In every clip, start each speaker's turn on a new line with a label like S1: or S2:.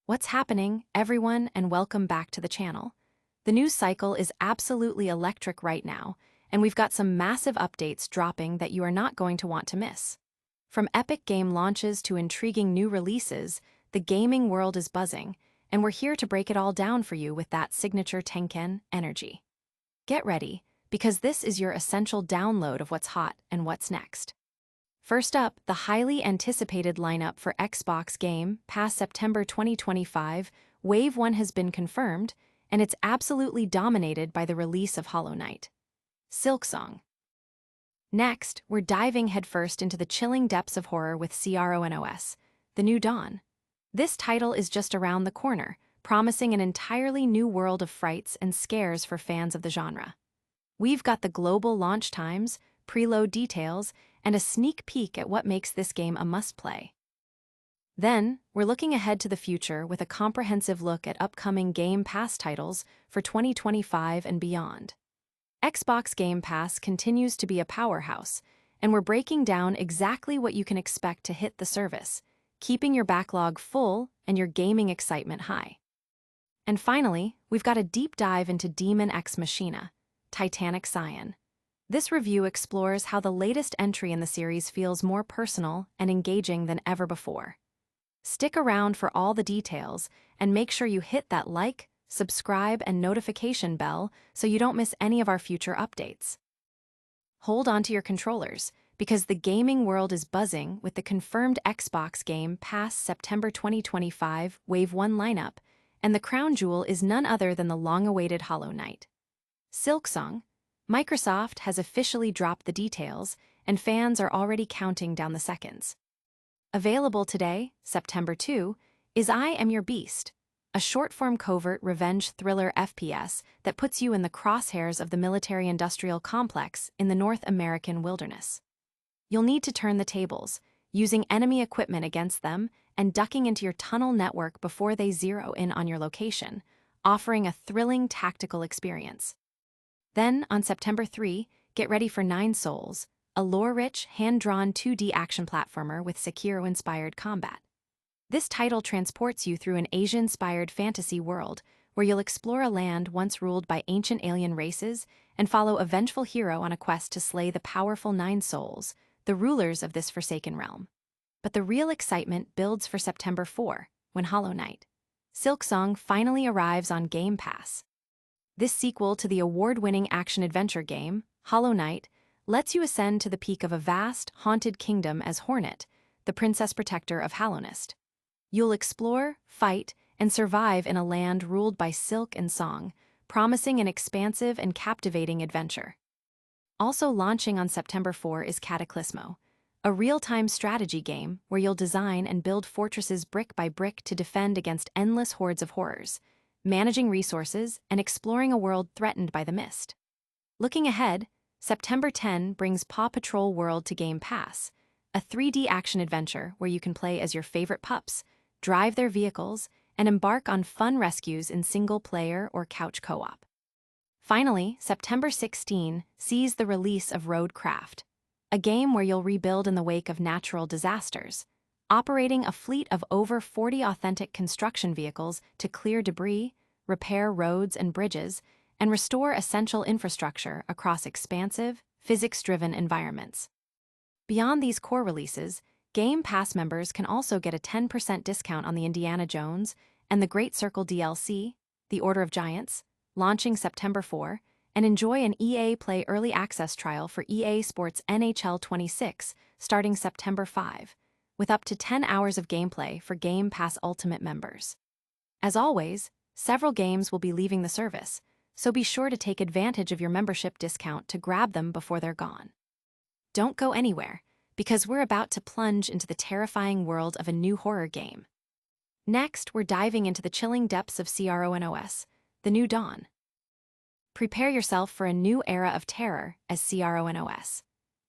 S1: What's happening, everyone, and welcome back to the channel. The news cycle is absolutely electric right now, and we've got some massive updates dropping that you are not going to want to miss. From epic game launches to intriguing new releases, the gaming world is buzzing, and we're here to break it all down for you with that signature Tenken energy. Get ready, because this is your essential download of what's hot and what's next. First up, the highly anticipated lineup for Xbox Game Pass September 2025, Wave 1 has been confirmed, and it's absolutely dominated by the release of Hollow Knight. Silksong. Next, we're diving headfirst into the chilling depths of horror with CRONOS, The New Dawn. This title is just around the corner, promising an entirely new world of frights and scares for fans of the genre. We've got the global launch times, preload details, and a sneak peek at what makes this game a must-play. Then, we're looking ahead to the future with a comprehensive look at upcoming Game Pass titles for 2025 and beyond. Xbox Game Pass continues to be a powerhouse, and we're breaking down exactly what you can expect to hit the service, keeping your backlog full and your gaming excitement high. And finally, we've got a deep dive into Daemon X Machina, Titanic Scion. This review explores how the latest entry in the series feels more personal and engaging than ever before. Stick around for all the details, and make sure you hit that like, subscribe, and notification bell so you don't miss any of our future updates. Hold on to your controllers, because the gaming world is buzzing with the confirmed Xbox Game Pass September 2025 Wave 1 lineup, and the crown jewel is none other than the long-awaited Hollow Knight. Silksong. Microsoft has officially dropped the details, and fans are already counting down the seconds. Available today, September 2, is I Am Your Beast, a short-form covert revenge thriller FPS that puts you in the crosshairs of the military-industrial complex in the North American wilderness. You'll need to turn the tables, using enemy equipment against them and ducking into your tunnel network before they zero in on your location, offering a thrilling tactical experience. Then, on September 3, get ready for Nine Souls, a lore-rich, hand-drawn 2D action platformer with Sekiro-inspired combat. This title transports you through an Asian-inspired fantasy world where you'll explore a land once ruled by ancient alien races and follow a vengeful hero on a quest to slay the powerful Nine Souls, the rulers of this forsaken realm. But the real excitement builds for September 4, when Hollow Knight. Silksong finally arrives on Game Pass. This sequel to the award-winning action-adventure game, Hollow Knight, lets you ascend to the peak of a vast, haunted kingdom as Hornet, the princess protector of Hallownest. You'll explore, fight, and survive in a land ruled by silk and song, promising an expansive and captivating adventure. Also launching on September 4 is Cataclysmo, a real-time strategy game where you'll design and build fortresses brick by brick to defend against endless hordes of horrors, managing resources, and exploring a world threatened by the mist. Looking ahead, September 10 brings Paw Patrol World to Game Pass, a 3D action-adventure where you can play as your favorite pups, drive their vehicles, and embark on fun rescues in single-player or couch co-op. Finally, September 16 sees the release of Roadcraft, a game where you'll rebuild in the wake of natural disasters, operating a fleet of over 40 authentic construction vehicles to clear debris, repair roads and bridges, and restore essential infrastructure across expansive, physics-driven environments. Beyond these core releases, Game Pass members can also get a 10% discount on the Indiana Jones and the Great Circle DLC, The Order of Giants, launching September 4, and enjoy an EA Play Early Access trial for EA Sports NHL 26 starting September 5. With up to 10 hours of gameplay for Game Pass Ultimate members. As always, several games will be leaving the service, so be sure to take advantage of your membership discount to grab them before they're gone. Don't go anywhere, because we're about to plunge into the terrifying world of a new horror game. Next, we're diving into the chilling depths of CRONOS, The New Dawn. Prepare yourself for a new era of terror as CRONOS.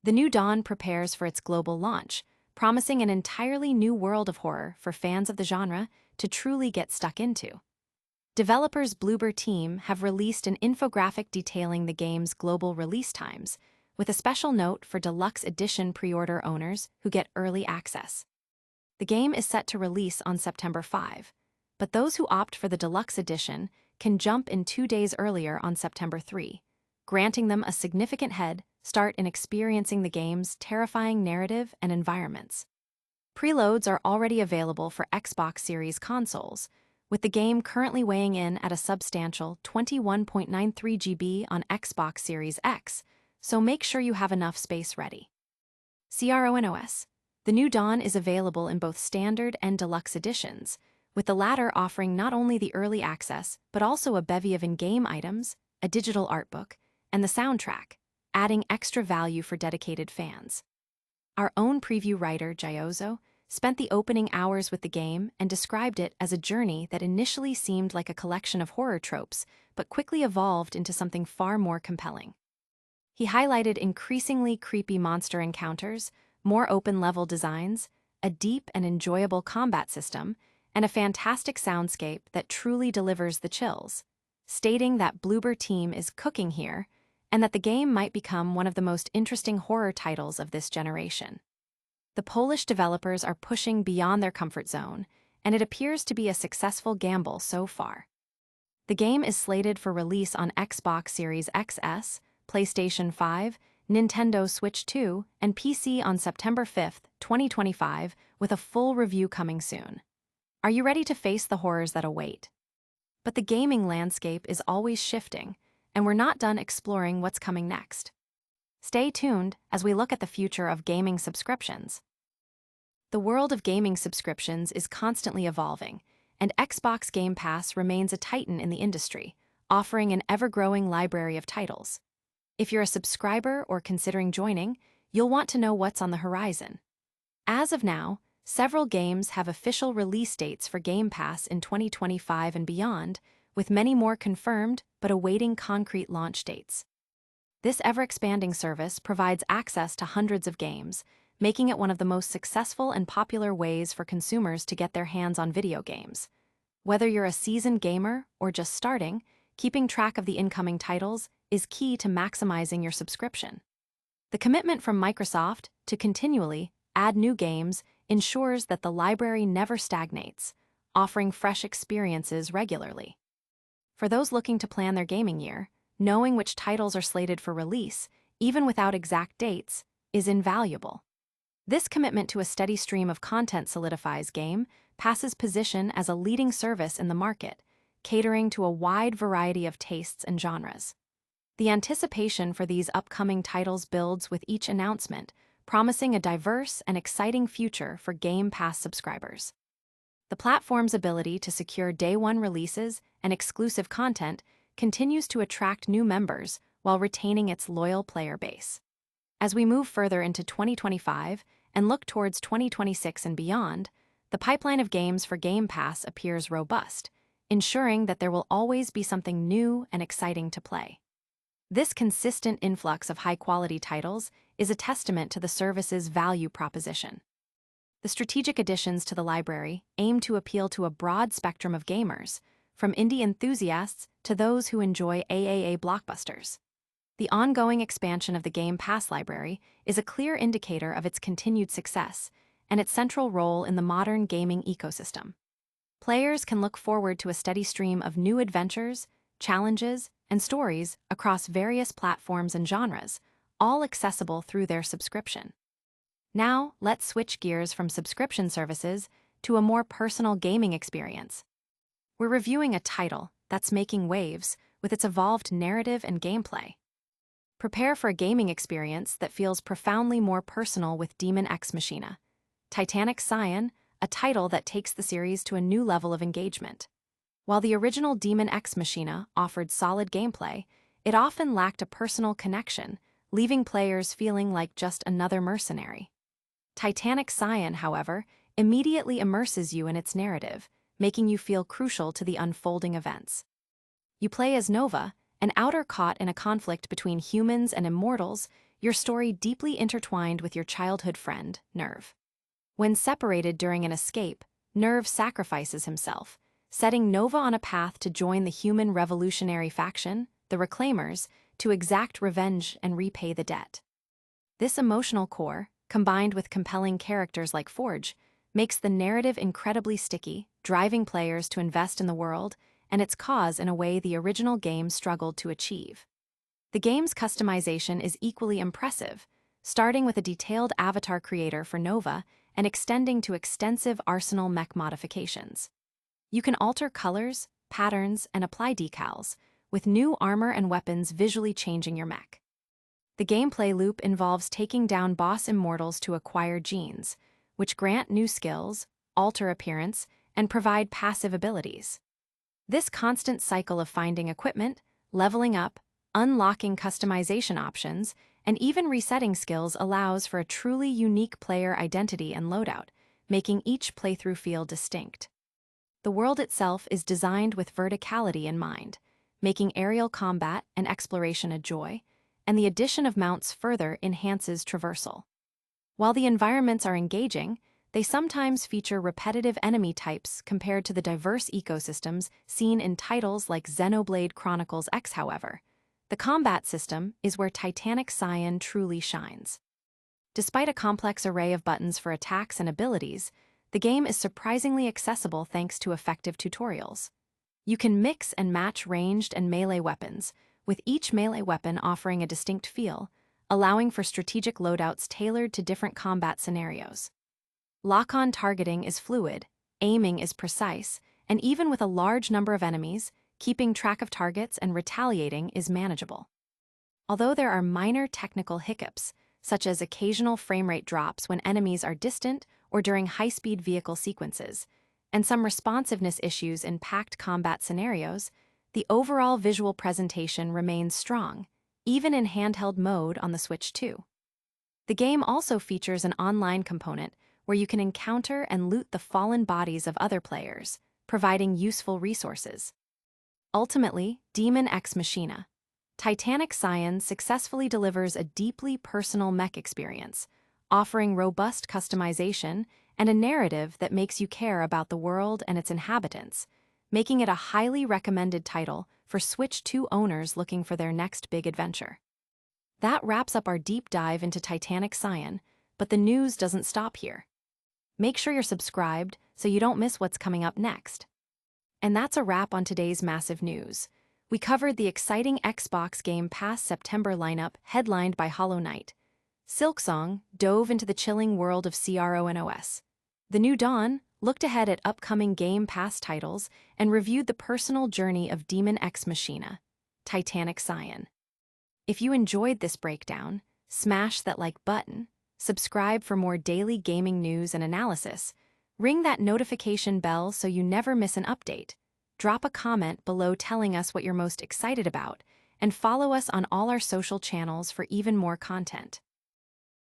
S1: The New Dawn prepares for its global launch, promising an entirely new world of horror for fans of the genre to truly get stuck into. Developers Bloober Team have released an infographic detailing the game's global release times, with a special note for deluxe edition pre-order owners who get early access. The game is set to release on September 5, but those who opt for the deluxe edition can jump in 2 days earlier on September 3, granting them a significant head start in experiencing the game's terrifying narrative and environments. Preloads are already available for Xbox Series consoles, with the game currently weighing in at a substantial 21.93 GB on Xbox Series X, so make sure you have enough space ready. CRONOS. The new Dawn is available in both standard and deluxe editions, with the latter offering not only the early access, but also a bevy of in-game items, a digital art book, and the soundtrack, adding extra value for dedicated fans. Our own preview writer, Giozo, spent the opening hours with the game and described it as a journey that initially seemed like a collection of horror tropes, but quickly evolved into something far more compelling. He highlighted increasingly creepy monster encounters, more open-level designs, a deep and enjoyable combat system, and a fantastic soundscape that truly delivers the chills, stating that Bloober Team is cooking here and that the game might become one of the most interesting horror titles of this generation. The Polish developers are pushing beyond their comfort zone, and it appears to be a successful gamble so far. The game is slated for release on Xbox Series XS, PlayStation 5, Nintendo Switch 2, and PC on September 5, 2025, with a full review coming soon. Are you ready to face the horrors that await? But the gaming landscape is always shifting, and we're not done exploring what's coming next. Stay tuned as we look at the future of gaming subscriptions. The world of gaming subscriptions is constantly evolving, and Xbox Game Pass remains a titan in the industry, offering an ever-growing library of titles. If you're a subscriber or considering joining, you'll want to know what's on the horizon. As of now, several games have official release dates for Game Pass in 2025 and beyond, with many more confirmed but awaiting concrete launch dates. This ever-expanding service provides access to hundreds of games, making it one of the most successful and popular ways for consumers to get their hands on video games. Whether you're a seasoned gamer or just starting, keeping track of the incoming titles is key to maximizing your subscription. The commitment from Microsoft to continually add new games ensures that the library never stagnates, offering fresh experiences regularly. For those looking to plan their gaming year, knowing which titles are slated for release, even without exact dates, is invaluable. This commitment to a steady stream of content solidifies Game Pass's position as a leading service in the market, catering to a wide variety of tastes and genres. The anticipation for these upcoming titles builds with each announcement, promising a diverse and exciting future for Game Pass subscribers. The platform's ability to secure day-one releases and exclusive content continues to attract new members while retaining its loyal player base. As we move further into 2025 and look towards 2026 and beyond, the pipeline of games for Game Pass appears robust, ensuring that there will always be something new and exciting to play. This consistent influx of high-quality titles is a testament to the service's value proposition. The strategic additions to the library aim to appeal to a broad spectrum of gamers, from indie enthusiasts to those who enjoy AAA blockbusters. The ongoing expansion of the Game Pass library is a clear indicator of its continued success and its central role in the modern gaming ecosystem. Players can look forward to a steady stream of new adventures, challenges, and stories across various platforms and genres, all accessible through their subscription. Now, let's switch gears from subscription services to a more personal gaming experience. We're reviewing a title that's making waves with its evolved narrative and gameplay. Prepare for a gaming experience that feels profoundly more personal with Daemon X Machina, Titanic Scion, a title that takes the series to a new level of engagement. While the original Daemon X Machina offered solid gameplay, it often lacked a personal connection, leaving players feeling like just another mercenary. Titanic Scion, however, immediately immerses you in its narrative, making you feel crucial to the unfolding events. You play as Nova, an outer caught in a conflict between humans and immortals, your story deeply intertwined with your childhood friend, Nerve. When separated during an escape, Nerve sacrifices himself, setting Nova on a path to join the human revolutionary faction, the Reclaimers, to exact revenge and repay the debt. This emotional core, combined with compelling characters like Forge, makes the narrative incredibly sticky, driving players to invest in the world and its cause in a way the original game struggled to achieve. The game's customization is equally impressive, starting with a detailed avatar creator for Nova and extending to extensive arsenal mech modifications. You can alter colors, patterns, and apply decals, with new armor and weapons visually changing your mech. The gameplay loop involves taking down boss immortals to acquire genes, which grant new skills, alter appearance, and provide passive abilities. This constant cycle of finding equipment, leveling up, unlocking customization options, and even resetting skills allows for a truly unique player identity and loadout, making each playthrough feel distinct. The world itself is designed with verticality in mind, making aerial combat and exploration a joy, and the addition of mounts further enhances traversal. While the environments are engaging, they sometimes feature repetitive enemy types compared to the diverse ecosystems seen in titles like Xenoblade Chronicles X. However, the combat system is where Titanic Scion truly shines. Despite a complex array of buttons for attacks and abilities, the game is surprisingly accessible thanks to effective tutorials. You can mix and match ranged and melee weapons, with each melee weapon offering a distinct feel, allowing for strategic loadouts tailored to different combat scenarios. Lock-on targeting is fluid, aiming is precise, and even with a large number of enemies, keeping track of targets and retaliating is manageable. Although there are minor technical hiccups, such as occasional frame rate drops when enemies are distant or during high-speed vehicle sequences, and some responsiveness issues in packed combat scenarios, the overall visual presentation remains strong, even in handheld mode on the Switch 2. The game also features an online component where you can encounter and loot the fallen bodies of other players, providing useful resources. Ultimately, Daemon X Machina, Titanic Scion successfully delivers a deeply personal mech experience, offering robust customization and a narrative that makes you care about the world and its inhabitants, making it a highly recommended title for Switch 2 owners looking for their next big adventure. That wraps up our deep dive into Titanic Scion, but the news doesn't stop here. Make sure you're subscribed so you don't miss what's coming up next. And that's a wrap on today's massive news. We covered the exciting Xbox Game Pass September lineup headlined by Hollow Knight. Silksong dove into the chilling world of CRONOS. The New Dawn looked ahead at upcoming Game Pass titles and reviewed the personal journey of Daemon X Machina, Titanic Scion. If you enjoyed this breakdown, smash that like button, subscribe for more daily gaming news and analysis, ring that notification bell so you never miss an update, drop a comment below telling us what you're most excited about, and follow us on all our social channels for even more content.